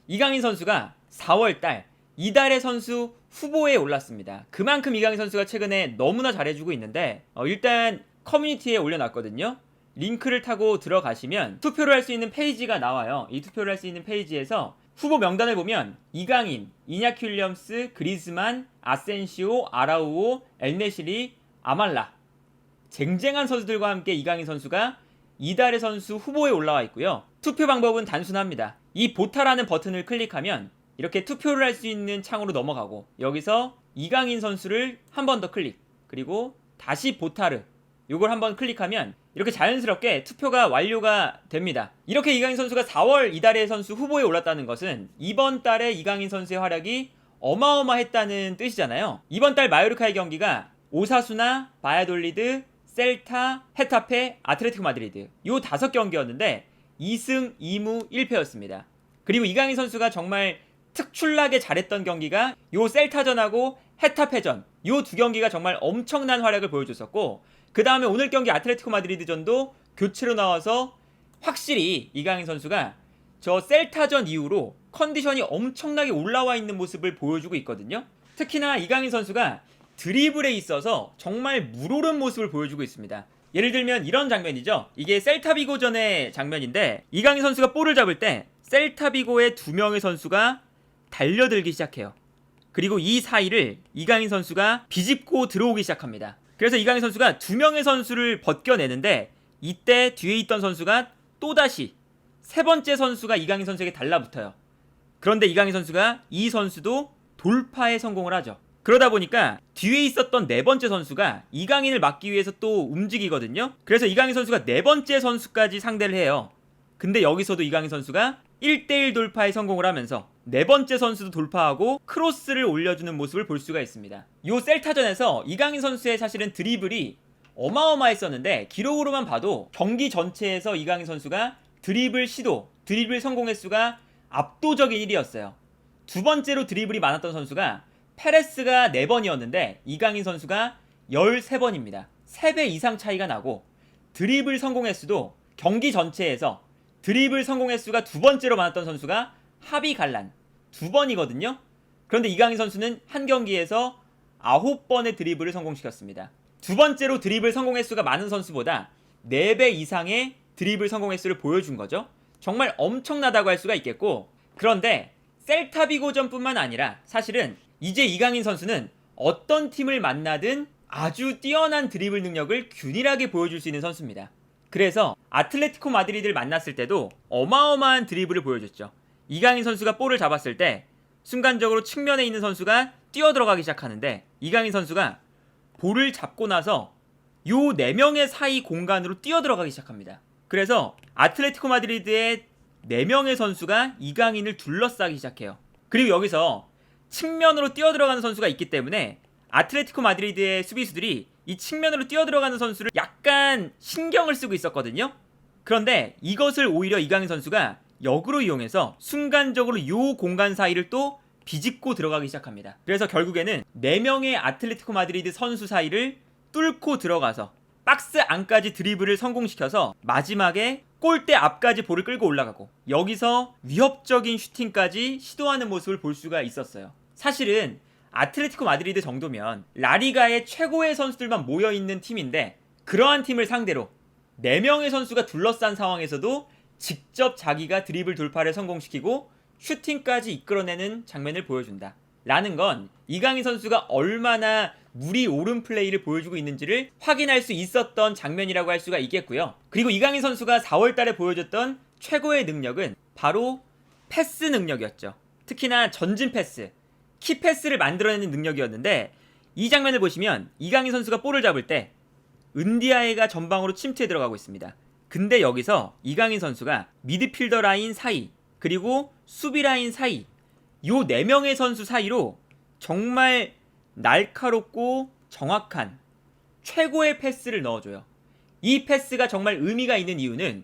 이강인 선수가 4월달 이달의 선수 후보에 올랐습니다. 그만큼 이강인 선수가 최근에 너무나 잘해주고 있는데 일단 커뮤니티에 올려놨거든요. 링크를 타고 들어가시면 투표를 할 수 있는 페이지가 나와요. 이 투표를 할 수 있는 페이지에서 후보 명단을 보면 이강인, 이냐키 윌리엄스, 그리즈만, 아센시오, 아라우오, 엘네시리, 아말라 쟁쟁한 선수들과 함께 이강인 선수가 이달의 선수 후보에 올라와 있고요. 투표 방법은 단순합니다. 이 보타라는 버튼을 클릭하면 이렇게 투표를 할 수 있는 창으로 넘어가고 여기서 이강인 선수를 한 번 더 클릭 그리고 다시 보타르 요걸 한번 클릭하면 이렇게 자연스럽게 투표가 완료가 됩니다. 이렇게 이강인 선수가 4월 이달의 선수 후보에 올랐다는 것은 이번 달에 이강인 선수의 활약이 어마어마했다는 뜻이잖아요. 이번 달 마요르카의 경기가 오사수나, 바야돌리드, 셀타, 헤타페, 아틀레티코 마드리드 요 5경기였는데 2승 2무 1패였습니다. 그리고 이강인 선수가 정말 특출나게 잘했던 경기가 요 셀타전하고 헤타페전 요 2경기가 정말 엄청난 활약을 보여줬었고 그 다음에 오늘 경기 아틀레티코 마드리드전도 교체로 나와서 확실히 이강인 선수가 저 셀타전 이후로 컨디션이 엄청나게 올라와 있는 모습을 보여주고 있거든요. 특히나 이강인 선수가 드리블에 있어서 정말 물오른 모습을 보여주고 있습니다. 예를 들면 이런 장면이죠. 이게 셀타비고전의 장면인데 이강인 선수가 볼을 잡을 때 셀타비고의 2명의 선수가 달려들기 시작해요. 그리고 이 사이를 이강인 선수가 비집고 들어오기 시작합니다. 그래서 이강인 선수가 2명의 선수를 벗겨내는데 이때 뒤에 있던 선수가 또다시 3번째 선수가 이강인 선수에게 달라붙어요. 그런데 이강인 선수가 이 선수도 돌파에 성공을 하죠. 그러다 보니까 뒤에 있었던 4번째 선수가 이강인을 막기 위해서 또 움직이거든요. 그래서 이강인 선수가 4번째 선수까지 상대를 해요. 근데 여기서도 이강인 선수가 1대1 돌파에 성공을 하면서 4번째 선수도 돌파하고 크로스를 올려주는 모습을 볼 수가 있습니다. 요 셀타전에서 이강인 선수의 사실은 드리블이 어마어마했었는데 기록으로만 봐도 경기 전체에서 이강인 선수가 드리블 시도, 드리블 성공 횟수가 압도적인 1위였어요. 두 번째로 드리블이 많았던 선수가 페레스가 4번이었는데 이강인 선수가 13번입니다. 3배 이상 차이가 나고 드리블 성공 횟수도 경기 전체에서 드리블 성공 횟수가 2번째로 많았던 선수가 하비 갈란 2번이거든요. 그런데 이강인 선수는 한 경기에서 9번의 드리블을 성공시켰습니다. 두 번째로 드리블 성공 횟수가 많은 선수보다 4배 이상의 드리블 성공 횟수를 보여준 거죠. 정말 엄청나다고 할 수가 있겠고 그런데 셀타비고전뿐만 아니라 사실은 이제 이강인 선수는 어떤 팀을 만나든 아주 뛰어난 드리블 능력을 균일하게 보여줄 수 있는 선수입니다. 그래서 아틀레티코 마드리드를 만났을 때도 어마어마한 드리블을 보여줬죠. 이강인 선수가 볼을 잡았을 때 순간적으로 측면에 있는 선수가 뛰어들어가기 시작하는데 이강인 선수가 볼을 잡고 나서 요 4명의 사이 공간으로 뛰어들어가기 시작합니다. 그래서 아틀레티코 마드리드의 4명의 선수가 이강인을 둘러싸기 시작해요. 그리고 여기서 측면으로 뛰어들어가는 선수가 있기 때문에 아틀레티코 마드리드의 수비수들이 이 측면으로 뛰어들어가는 선수를 약간 신경을 쓰고 있었거든요. 그런데 이것을 오히려 이강인 선수가 역으로 이용해서 순간적으로 요 공간 사이를 또 비집고 들어가기 시작합니다. 그래서 결국에는 4명의 아틀레티코 마드리드 선수 사이를 뚫고 들어가서 박스 안까지 드리블을 성공시켜서 마지막에 골대 앞까지 볼을 끌고 올라가고 여기서 위협적인 슈팅까지 시도하는 모습을 볼 수가 있었어요. 사실은 아틀레티코 마드리드 정도면 라리가의 최고의 선수들만 모여있는 팀인데 그러한 팀을 상대로 4명의 선수가 둘러싼 상황에서도 직접 자기가 드리블 돌파를 성공시키고 슈팅까지 이끌어내는 장면을 보여준다 라는 건 이강인 선수가 얼마나 물이 오른 플레이를 보여주고 있는지를 확인할 수 있었던 장면이라고 할 수가 있겠고요. 그리고 이강인 선수가 4월달에 보여줬던 최고의 능력은 바로 패스 능력이었죠. 특히나 전진 패스, 키 패스를 만들어내는 능력이었는데 이 장면을 보시면 이강인 선수가 볼을 잡을 때 은디아에가 전방으로 침투해 들어가고 있습니다. 근데 여기서 이강인 선수가 미드필더 라인 사이 그리고 수비 라인 사이 요 4명의 선수 사이로 정말 날카롭고 정확한 최고의 패스를 넣어줘요. 이 패스가 정말 의미가 있는 이유는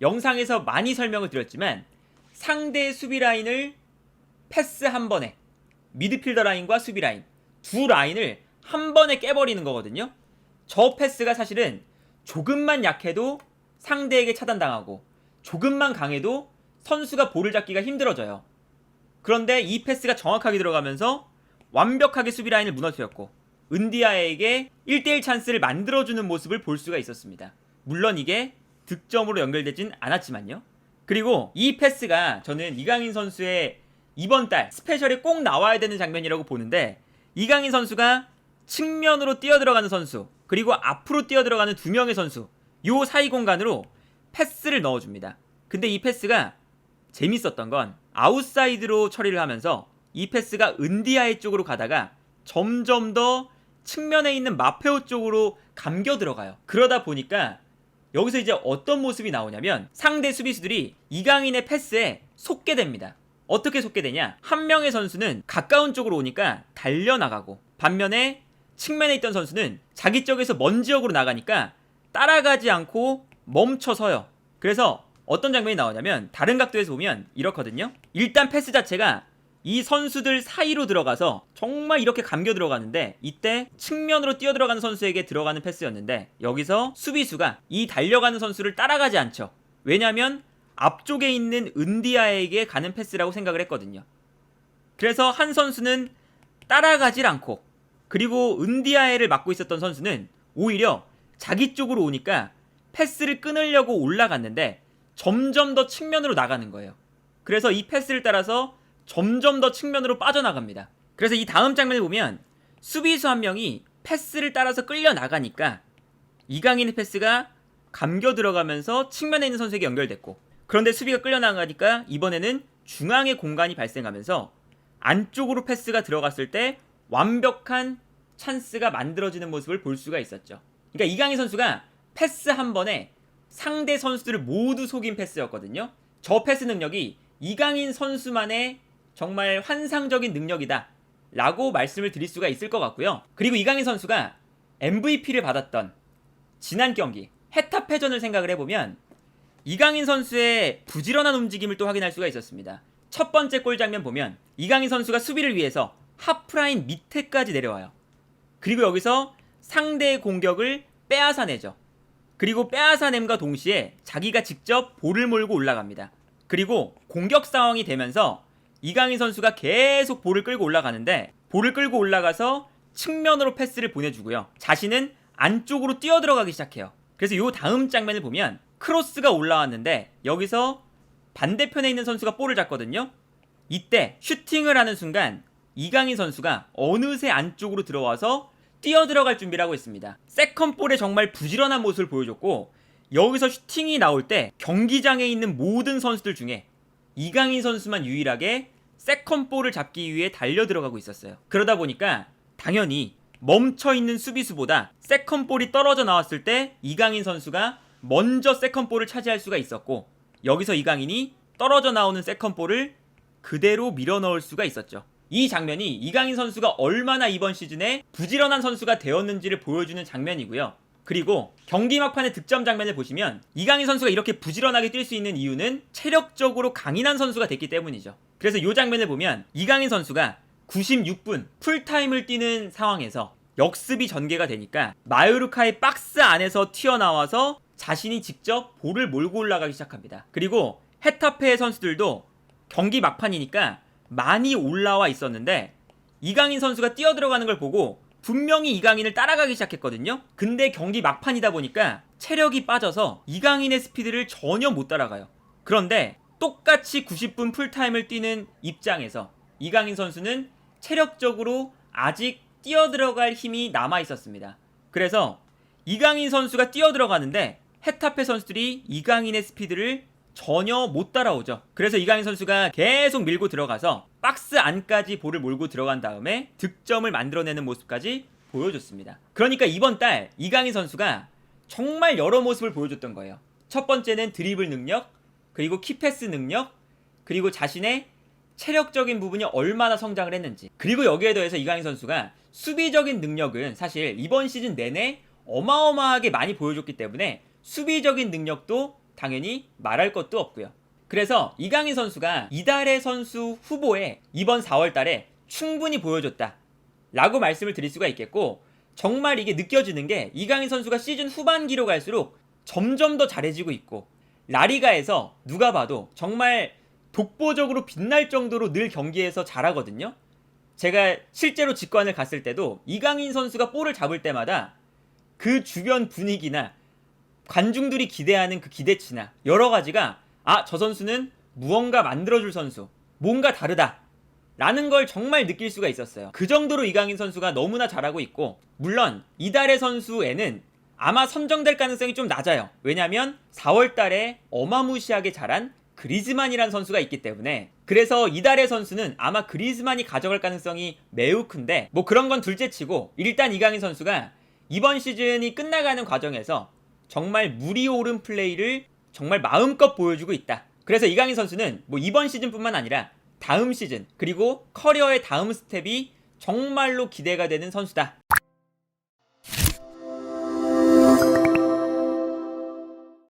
영상에서 많이 설명을 드렸지만 상대의 수비 라인을 패스 한 번에 미드필더 라인과 수비 라인 두 라인을 한 번에 깨버리는 거거든요. 저 패스가 사실은 조금만 약해도 상대에게 차단당하고 조금만 강해도 선수가 볼을 잡기가 힘들어져요. 그런데 이 패스가 정확하게 들어가면서 완벽하게 수비 라인을 무너뜨렸고 은디아에게 1대1 찬스를 만들어주는 모습을 볼 수가 있었습니다. 물론 이게 득점으로 연결되진 않았지만요. 그리고 이 패스가 저는 이강인 선수의 이번 달 스페셜에 꼭 나와야 되는 장면이라고 보는데, 이강인 선수가 측면으로 뛰어들어가는 선수, 그리고 앞으로 뛰어들어가는 두 명의 선수, 요 사이 공간으로 패스를 넣어줍니다. 근데 이 패스가 재밌었던 건 아웃사이드로 처리를 하면서 이 패스가 은디아의 쪽으로 가다가 점점 더 측면에 있는 마페오 쪽으로 감겨 들어가요. 그러다 보니까 여기서 이제 어떤 모습이 나오냐면 상대 수비수들이 이강인의 패스에 속게 됩니다. 어떻게 속게 되냐? 한 명의 선수는 가까운 쪽으로 오니까 달려나가고, 반면에 측면에 있던 선수는 자기 쪽에서 먼 지역으로 나가니까 따라가지 않고 멈춰서요. 그래서 어떤 장면이 나오냐면 다른 각도에서 보면 이렇거든요. 일단 패스 자체가 이 선수들 사이로 들어가서 정말 이렇게 감겨 들어가는데, 이때 측면으로 뛰어 들어가는 선수에게 들어가는 패스였는데 여기서 수비수가 이 달려가는 선수를 따라가지 않죠. 왜냐면 앞쪽에 있는 은디아에게 가는 패스라고 생각을 했거든요. 그래서 한 선수는 따라가질 않고, 그리고 은디아에를 맡고 있었던 선수는 오히려 자기 쪽으로 오니까 패스를 끊으려고 올라갔는데 점점 더 측면으로 나가는 거예요. 그래서 이 패스를 따라서 점점 더 측면으로 빠져나갑니다. 그래서 이 다음 장면을 보면 수비수 한 명이 패스를 따라서 끌려 나가니까 이강인의 패스가 감겨 들어가면서 측면에 있는 선수에게 연결됐고, 그런데 수비가 끌려 나가니까 이번에는 중앙에 공간이 발생하면서 안쪽으로 패스가 들어갔을 때 완벽한 찬스가 만들어지는 모습을 볼 수가 있었죠. 그러니까 이강인 선수가 패스 한 번에 상대 선수들을 모두 속인 패스였거든요. 저 패스 능력이 이강인 선수만의 정말 환상적인 능력이다 라고 말씀을 드릴 수가 있을 것 같고요. 그리고 이강인 선수가 MVP를 받았던 지난 경기 헤타페전을 생각을 해보면 이강인 선수의 부지런한 움직임을 또 확인할 수가 있었습니다. 첫 번째 골 장면 보면 이강인 선수가 수비를 위해서 하프라인 밑에까지 내려와요. 그리고 여기서 상대의 공격을 빼앗아내죠. 그리고 빼앗아냄과 동시에 자기가 직접 볼을 몰고 올라갑니다. 그리고 공격 상황이 되면서 이강인 선수가 계속 볼을 끌고 올라가는데, 볼을 끌고 올라가서 측면으로 패스를 보내주고요. 자신은 안쪽으로 뛰어들어가기 시작해요. 그래서 요 다음 장면을 보면 크로스가 올라왔는데 여기서 반대편에 있는 선수가 볼을 잡거든요. 이때 슈팅을 하는 순간 이강인 선수가 어느새 안쪽으로 들어와서 뛰어들어갈 준비를 하고 있습니다. 세컨볼에 정말 부지런한 모습을 보여줬고, 여기서 슈팅이 나올 때 경기장에 있는 모든 선수들 중에 이강인 선수만 유일하게 세컨볼을 잡기 위해 달려 들어가고 있었어요. 그러다 보니까 당연히 멈춰있는 수비수보다 세컨볼이 떨어져 나왔을 때 이강인 선수가 먼저 세컨볼을 차지할 수가 있었고, 여기서 이강인이 떨어져 나오는 세컨볼을 그대로 밀어 넣을 수가 있었죠. 이 장면이 이강인 선수가 얼마나 이번 시즌에 부지런한 선수가 되었는지를 보여주는 장면이고요. 그리고 경기 막판의 득점 장면을 보시면 이강인 선수가 이렇게 부지런하게 뛸 수 있는 이유는 체력적으로 강인한 선수가 됐기 때문이죠. 그래서 이 장면을 보면 이강인 선수가 96분 풀타임을 뛰는 상황에서 역습이 전개가 되니까 마요르카의 박스 안에서 튀어나와서 자신이 직접 볼을 몰고 올라가기 시작합니다. 그리고 헤타페의 선수들도 경기 막판이니까 많이 올라와 있었는데 이강인 선수가 뛰어들어가는 걸 보고 분명히 이강인을 따라가기 시작했거든요. 근데 경기 막판이다 보니까 체력이 빠져서 이강인의 스피드를 전혀 못 따라가요. 그런데 똑같이 90분 풀타임을 뛰는 입장에서 이강인 선수는 체력적으로 아직 뛰어들어갈 힘이 남아 있었습니다. 그래서 이강인 선수가 뛰어들어가는데 헤타페 선수들이 이강인의 스피드를 전혀 못 따라오죠. 그래서 이강인 선수가 계속 밀고 들어가서 박스 안까지 볼을 몰고 들어간 다음에 득점을 만들어내는 모습까지 보여줬습니다. 그러니까 이번 달 이강인 선수가 정말 여러 모습을 보여줬던 거예요. 첫 번째는 드리블 능력, 그리고 키패스 능력, 그리고 자신의 체력적인 부분이 얼마나 성장을 했는지, 그리고 여기에 더해서 이강인 선수가 수비적인 능력은 사실 이번 시즌 내내 어마어마하게 많이 보여줬기 때문에 수비적인 능력도 당연히 말할 것도 없고요. 그래서 이강인 선수가 이달의 선수 후보에 이번 4월달에 충분히 보여줬다 라고 말씀을 드릴 수가 있겠고, 정말 이게 느껴지는 게 이강인 선수가 시즌 후반기로 갈수록 점점 더 잘해지고 있고, 라리가에서 누가 봐도 정말 독보적으로 빛날 정도로 늘 경기에서 잘하거든요. 제가 실제로 직관을 갔을 때도 이강인 선수가 볼을 잡을 때마다 그 주변 분위기나 관중들이 기대하는 그 기대치나 여러 가지가 저 선수는 무언가 만들어줄 선수, 뭔가 다르다 라는 걸 정말 느낄 수가 있었어요. 그 정도로 이강인 선수가 너무나 잘하고 있고, 물론 이달의 선수에는 아마 선정될 가능성이 좀 낮아요. 왜냐면 4월달에 어마무시하게 잘한 그리즈만이라는 선수가 있기 때문에. 그래서 이달의 선수는 아마 그리즈만이 가져갈 가능성이 매우 큰데, 뭐 그런 건 둘째치고 일단 이강인 선수가 이번 시즌이 끝나가는 과정에서 정말 물이 오른 플레이를 정말 마음껏 보여주고 있다. 그래서 이강인 선수는 뭐 이번 시즌뿐만 아니라 다음 시즌, 그리고 커리어의 다음 스텝이 정말로 기대가 되는 선수다.